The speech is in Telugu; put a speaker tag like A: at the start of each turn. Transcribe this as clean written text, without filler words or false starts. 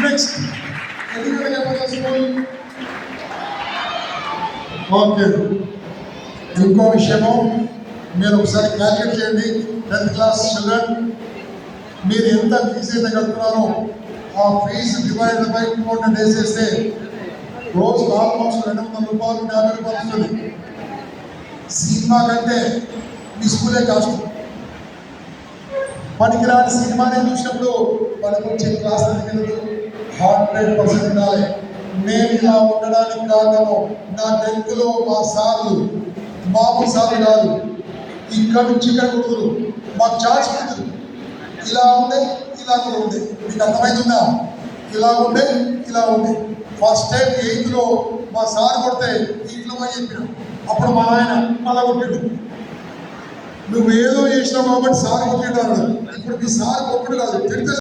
A: Next okay. ఇంకో విషయము, మీరు ఒకసారి క్యాల్కులేట్ చేయండి. 10th క్లాస్ చిల్డ్రన్, మీరు ఎంత ఫీజు అయితే కడుతున్నారో ఆ ఫీజు డివైడ్ బై 200 డేస్ చేస్తే రోజు ఆల్మోస్ట్ 200 రూపాయలు 50 రూపాయలు వస్తుంది. సినిమా కంటే మీ స్కూలే కాస్ట్. పనికిరాని సినిమానే చూసినప్పుడు వాళ్ళకి వచ్చే క్లాస్ దగ్గర 100% ఉండాలి. నేను ఇలా ఉండడానికి కారణము నా 10th మా సార్లు బాబు సార్లు కాదు, ఇక్కడ నుంచి ఇక్కడ కుదురు మాకు చార్జ్ కుదురు. ఇలా ఉండే ఇలా కూడా ఉండే, మీకు అర్థమవుతుందా? ఇలా ఉండే ఇలా ఉండే. ఫస్ట్ టైం 8th మా సార్ కొడితే ఇంట్లో పోయి చెప్పినాం. అప్పుడు మా ఆయన మళ్ళా కొట్టిండు. నువ్వేదో చేసినావు కాబట్టి సార్ కొట్టిండు. ఇప్పుడు మీ సార్ కొట్టుడు కాదు, తిడితే